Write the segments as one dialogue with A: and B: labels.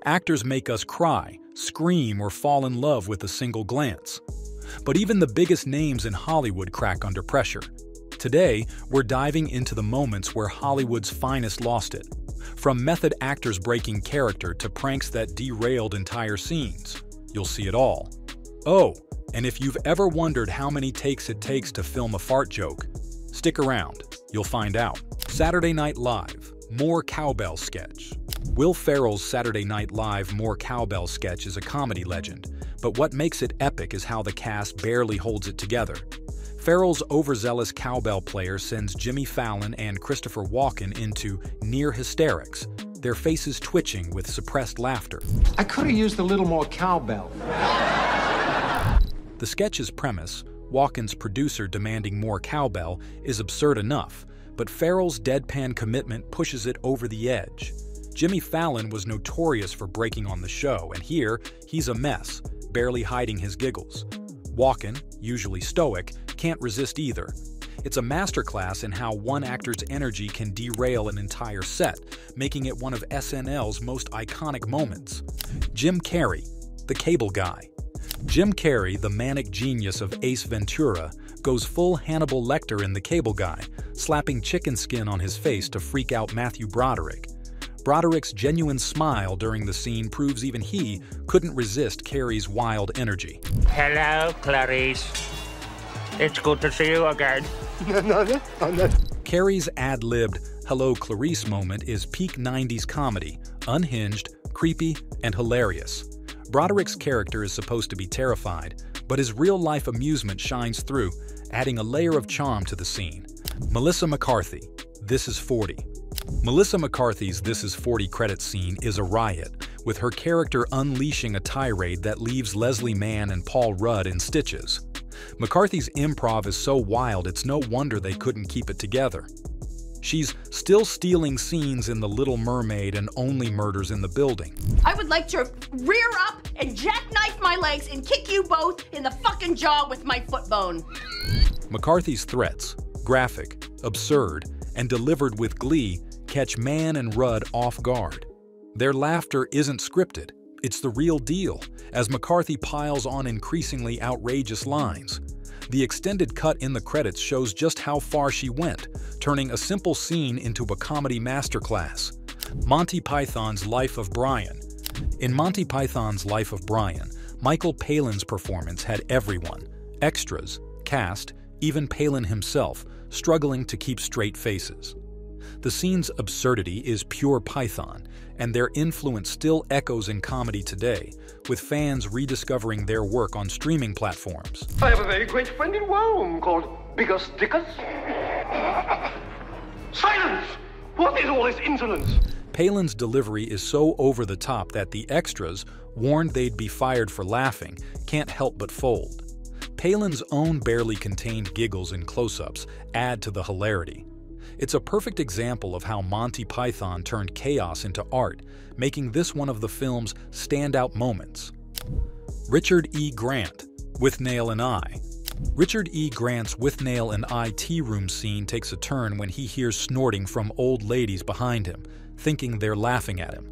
A: Actors make us cry, scream, or fall in love with a single glance. But even the biggest names in Hollywood crack under pressure. Today, we're diving into the moments where Hollywood's finest lost it. From method actors breaking character to pranks that derailed entire scenes. You'll see it all. Oh, and if you've ever wondered how many takes it takes to film a fart joke, stick around, you'll find out. Saturday Night Live, more Cowbell sketch. Will Ferrell's Saturday Night Live More Cowbell sketch is a comedy legend, but what makes it epic is how the cast barely holds it together. Ferrell's overzealous cowbell player sends Jimmy Fallon and Christopher Walken into near hysterics, their faces twitching with suppressed laughter.
B: I could have used a little more cowbell.
A: The sketch's premise, Walken's producer demanding more cowbell, is absurd enough, but Ferrell's deadpan commitment pushes it over the edge. Jimmy Fallon was notorious for breaking on the show, and here, he's a mess, barely hiding his giggles. Walken, usually stoic, can't resist either. It's a masterclass in how one actor's energy can derail an entire set, making it one of SNL's most iconic moments. Jim Carrey, the cable guy. Jim Carrey, the manic genius of Ace Ventura, goes full Hannibal Lecter in The Cable Guy, slapping chicken skin on his face to freak out Matthew Broderick. Broderick's genuine smile during the scene proves even he couldn't resist Carrey's wild energy.
C: Hello, Clarice. It's good to see you again.
A: Carrey's ad-libbed "Hello, Clarice" moment is peak 90s comedy, unhinged, creepy, and hilarious. Broderick's character is supposed to be terrified, but his real-life amusement shines through, adding a layer of charm to the scene. Melissa McCarthy, This Is 40. Melissa McCarthy's This Is 40 credit scene is a riot, with her character unleashing a tirade that leaves Leslie Mann and Paul Rudd in stitches. McCarthy's improv is so wild it's no wonder they couldn't keep it together. She's still stealing scenes in The Little Mermaid and Only Murders in the Building.
D: I would like to rear up and jackknife my legs and kick you both in the fucking jaw with my foot bone.
A: McCarthy's threats, graphic, absurd, and delivered with glee, catch Mann and Rudd off guard. Their laughter isn't scripted, it's the real deal, as McCarthy piles on increasingly outrageous lines. The extended cut in the credits shows just how far she went, turning a simple scene into a comedy masterclass. Monty Python's Life of Brian. In Monty Python's Life of Brian, Michael Palin's performance had everyone, extras, cast, even Palin himself, struggling to keep straight faces. The scene's absurdity is pure Python, and their influence still echoes in comedy today, with fans rediscovering their work on streaming platforms.
E: I have a very great friend in Rome called Bigger Stickers. Silence! What is all this insolence?
A: Palin's delivery is so over the top that the extras, warned they'd be fired for laughing, can't help but fold. Palin's own barely contained giggles in close-ups add to the hilarity. It's a perfect example of how Monty Python turned chaos into art, making this one of the film's standout moments. Richard E. Grant, Withnail and I. Richard E. Grant's Withnail and I tea room scene takes a turn when he hears snorting from old ladies behind him, thinking they're laughing at him.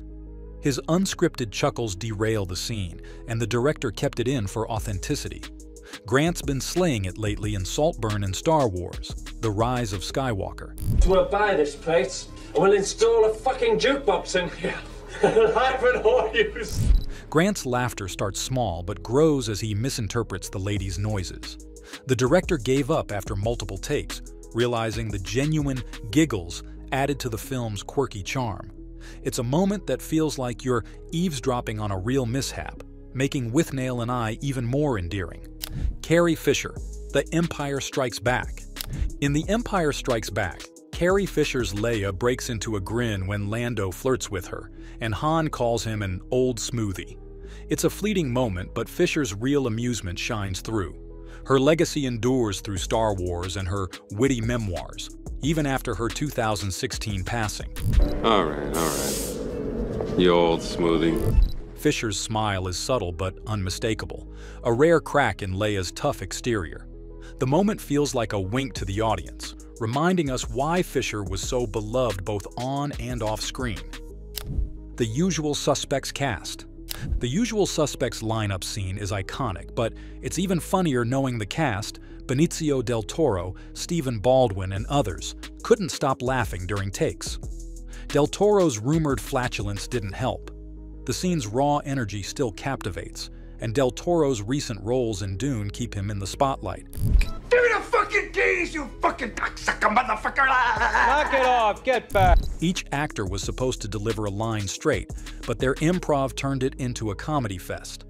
A: His unscripted chuckles derail the scene, and the director kept it in for authenticity. Grant's been slaying it lately in Saltburn and Star Wars, The Rise of Skywalker.
F: We'll buy this place, and we'll install a fucking jukebox in here. Live and all use.
A: Grant's laughter starts small but grows as he misinterprets the ladies' noises. The director gave up after multiple takes, realizing the genuine giggles added to the film's quirky charm. It's a moment that feels like you're eavesdropping on a real mishap, making Withnail and I even more endearing. Carrie Fisher, The Empire Strikes Back. In The Empire Strikes Back, Carrie Fisher's Leia breaks into a grin when Lando flirts with her, and Han calls him an old smoothie. It's a fleeting moment, but Fisher's real amusement shines through. Her legacy endures through Star Wars and her witty memoirs, even after her 2016 passing.
G: All right. You old smoothie.
A: Fisher's smile is subtle but unmistakable, a rare crack in Leia's tough exterior. The moment feels like a wink to the audience, reminding us why Fisher was so beloved both on and off screen. The Usual Suspects cast. The Usual Suspects lineup scene is iconic, but it's even funnier knowing the cast, Benicio del Toro, Stephen Baldwin, and others, couldn't stop laughing during takes. Del Toro's rumored flatulence didn't help. The scene's raw energy still captivates, and Del Toro's recent roles in Dune keep him in the spotlight.
E: Give me the fucking keys, you fucking cocksucker motherfucker!
F: Knock it off, get back.
A: Each actor was supposed to deliver a line straight, but their improv turned it into a comedy fest.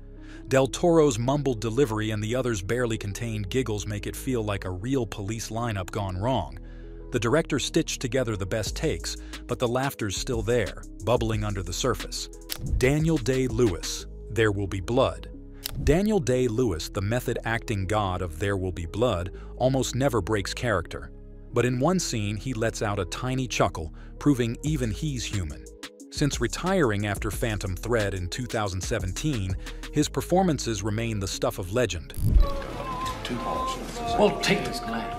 A: Del Toro's mumbled delivery and the others' barely contained giggles make it feel like a real police lineup gone wrong. The director stitched together the best takes, but the laughter's still there, bubbling under the surface. Daniel Day-Lewis, There Will Be Blood. Daniel Day-Lewis, the method acting god of There Will Be Blood, almost never breaks character. But in one scene, he lets out a tiny chuckle, proving even he's human. Since retiring after Phantom Thread in 2017, his performances remain the stuff of legend.
B: Well, take this glass.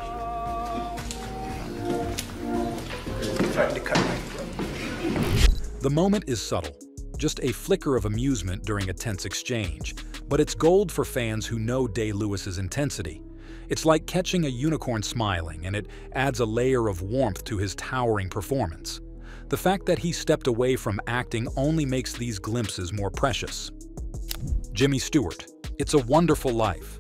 A: The moment is subtle, just a flicker of amusement during a tense exchange, but it's gold for fans who know Day-Lewis's intensity. It's like catching a unicorn smiling, and it adds a layer of warmth to his towering performance. The fact that he stepped away from acting only makes these glimpses more precious. Jimmy Stewart, It's a Wonderful Life.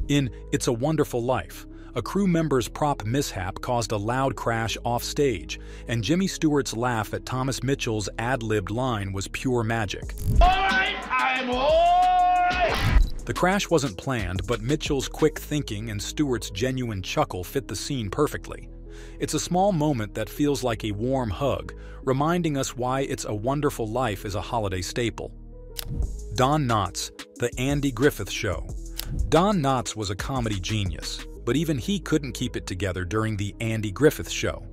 A: In It's a Wonderful Life, a crew member's prop mishap caused a loud crash off stage, and Jimmy Stewart's laugh at Thomas Mitchell's ad-libbed line was pure magic.
E: All right, I'm all right!
A: The crash wasn't planned, but Mitchell's quick thinking and Stewart's genuine chuckle fit the scene perfectly. It's a small moment that feels like a warm hug, reminding us why It's a Wonderful Life is a holiday staple. Don Knotts, The Andy Griffith Show. Don Knotts was a comedy genius, but even he couldn't keep it together during The Andy Griffith Show.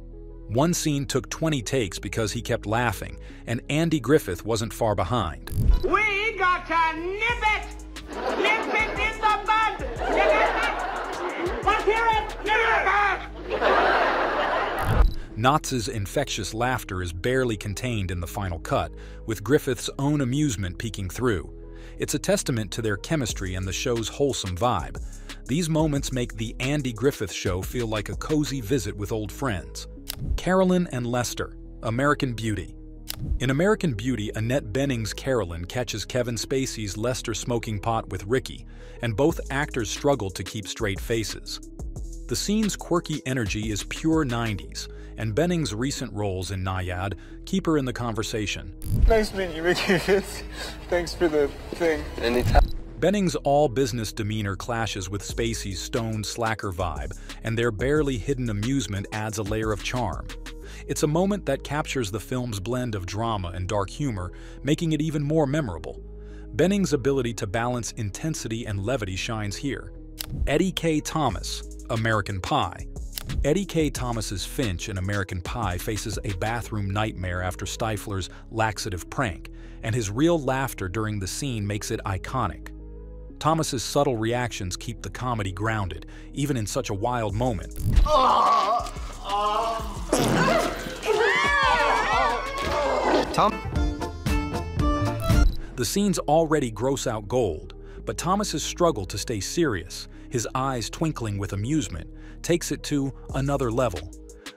A: One scene took 20 takes because he kept laughing, and Andy Griffith wasn't far behind.
E: We got to nip it! Nip it in the bud! Nip it! Let's hear it! Nip it!
A: Knotts' infectious laughter is barely contained in the final cut, with Griffith's own amusement peeking through. It's a testament to their chemistry and the show's wholesome vibe. These moments make The Andy Griffith Show feel like a cozy visit with old friends. Carolyn and Lester, American Beauty. In American Beauty, Annette Bening's Carolyn catches Kevin Spacey's Lester smoking pot with Ricky, and both actors struggle to keep straight faces. The scene's quirky energy is pure 90s, and Benning's recent roles in Naiad keep her in the conversation.
H: Nice meeting you, Ricky. Thanks for the thing.
G: Anytime.
A: Benning's all-business demeanor clashes with Spacey's stoned slacker vibe, and their barely hidden amusement adds a layer of charm. It's a moment that captures the film's blend of drama and dark humor, making it even more memorable. Benning's ability to balance intensity and levity shines here. Eddie K. Thomas, American Pie. Eddie K. Thomas's Finch in American Pie faces a bathroom nightmare after Stifler's laxative prank, and his real laughter during the scene makes it iconic. Thomas's subtle reactions keep the comedy grounded, even in such a wild moment.
H: Tom?
A: The scene's already gross-out gold, but Thomas's struggle to stay serious, his eyes twinkling with amusement, takes it to another level.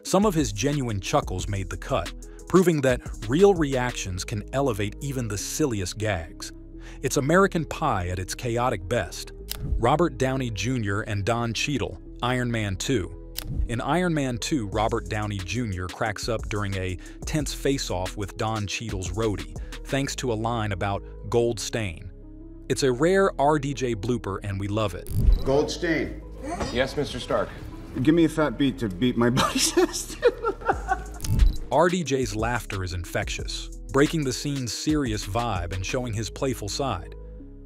A: Some of his genuine chuckles made the cut, proving that real reactions can elevate even the silliest gags. It's American Pie at its chaotic best. Robert Downey Jr. and Don Cheadle, Iron Man 2. In Iron Man 2, Robert Downey Jr. cracks up during a tense face-off with Don Cheadle's roadie, thanks to a line about Gold Stain. It's a rare RDJ blooper, and we love it.
I: Gold Stain.
J: Yes, Mr. Stark.
I: Give me a fat beat to beat my buddy's chest.
A: RDJ's laughter is infectious, breaking the scene's serious vibe and showing his playful side.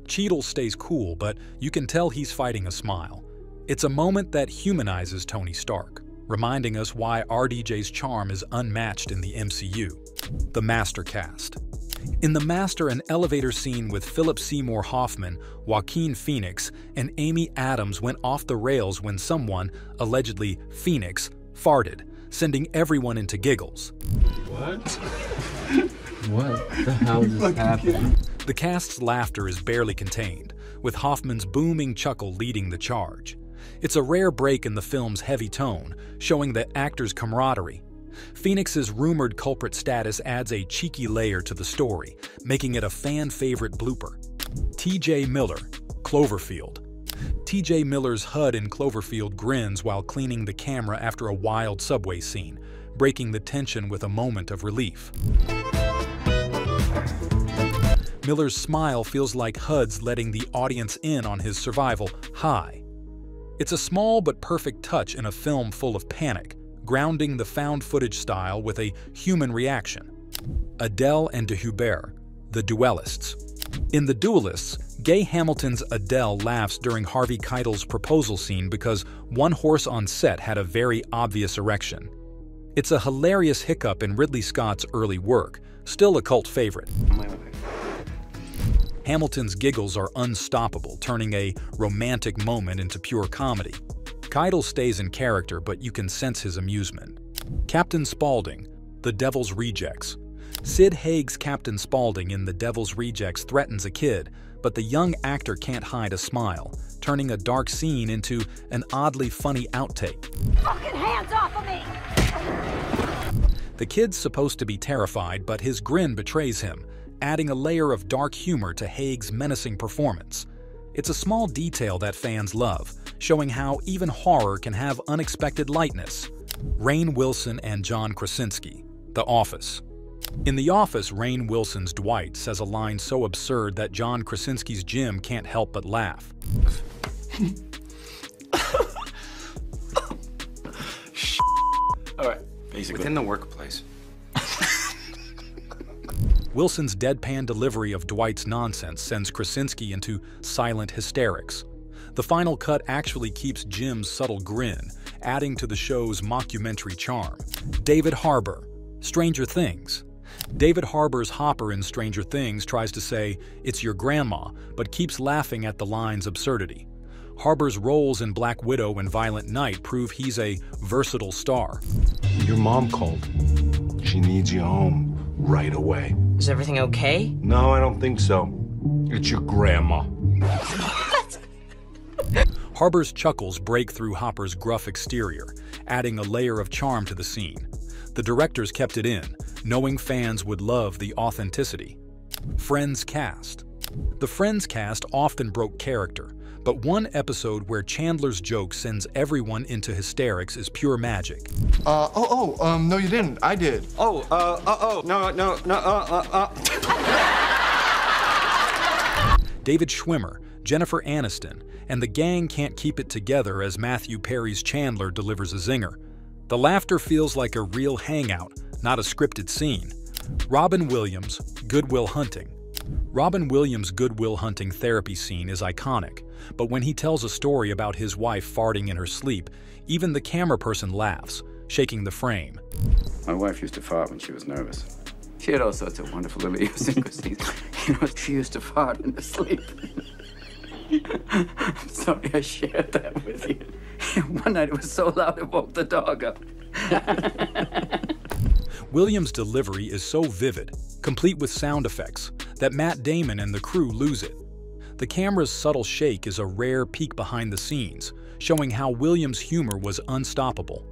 A: Cheadle stays cool, but you can tell he's fighting a smile. It's a moment that humanizes Tony Stark, reminding us why RDJ's charm is unmatched in the MCU. The Master Cast. In The Master, an elevator scene with Philip Seymour Hoffman, Joaquin Phoenix, and Amy Adams went off the rails when someone, allegedly Phoenix, farted, sending everyone into giggles.
J: What?
G: What the hell just happened?
A: The cast's laughter is barely contained, with Hoffman's booming chuckle leading the charge. It's a rare break in the film's heavy tone, showing the actors' camaraderie. Phoenix's rumored culprit status adds a cheeky layer to the story, making it a fan-favorite blooper. T.J. Miller, Cloverfield. T.J. Miller's HUD in Cloverfield grins while cleaning the camera after a wild subway scene, breaking the tension with a moment of relief. Miller's smile feels like HUD's letting the audience in on his survival high. It's a small but perfect touch in a film full of panic, grounding the found footage style with a human reaction. Adele and de Hubert, The Duelists. In The Duelists, Gay Hamilton's Adele laughs during Harvey Keitel's proposal scene because one horse on set had a very obvious erection. It's a hilarious hiccup in Ridley Scott's early work, still a cult favorite. Hamilton's giggles are unstoppable, turning a romantic moment into pure comedy. Keitel stays in character, but you can sense his amusement. Captain Spaulding, The Devil's Rejects. Sid Haig's Captain Spaulding in The Devil's Rejects threatens a kid, but the young actor can't hide a smile, turning a dark scene into an oddly funny outtake.
E: Fucking hands off of me!
A: The kid's supposed to be terrified, but his grin betrays him, adding a layer of dark humor to Haig's menacing performance. It's a small detail that fans love, showing how even horror can have unexpected lightness. Rainn Wilson and John Krasinski, The Office. In The Office, Rainn Wilson's Dwight says a line so absurd that John Krasinski's Jim can't help but laugh.
J: All right, basically. Within the workplace.
A: Wilson's deadpan delivery of Dwight's nonsense sends Krasinski into silent hysterics. The final cut actually keeps Jim's subtle grin, adding to the show's mockumentary charm. David Harbour, Stranger Things. David Harbour's Hopper in Stranger Things tries to say, "It's your grandma," but keeps laughing at the line's absurdity. Harbour's roles in Black Widow and Violent Night prove he's a versatile star.
K: Your mom called. She needs you home right away.
L: Is everything okay?
K: No, I don't think so. It's your grandma.
A: Harbour's chuckles break through Hopper's gruff exterior, adding a layer of charm to the scene. The directors kept it in, knowing fans would love the authenticity. Friends cast. The Friends cast often broke character, but one episode where Chandler's joke sends everyone into hysterics is pure magic.
H: No you didn't. I did.
A: David Schwimmer, Jennifer Aniston, and the gang can't keep it together as Matthew Perry's Chandler delivers a zinger. The laughter feels like a real hangout, not a scripted scene. Robin Williams, Good Will Hunting. Robin Williams' Good Will Hunting therapy scene is iconic, but when he tells a story about his wife farting in her sleep, even the camera person laughs, shaking the frame.
J: My wife used to fart when she was nervous. She had all sorts of wonderful little idiosyncrasies. You know, she used to fart in her sleep. I'm sorry I shared that with you. One night it was so loud it woke the dog up.
A: Williams' delivery is so vivid, complete with sound effects, that Matt Damon and the crew lose it. The camera's subtle shake is a rare peek behind the scenes, showing how Williams' humor was unstoppable.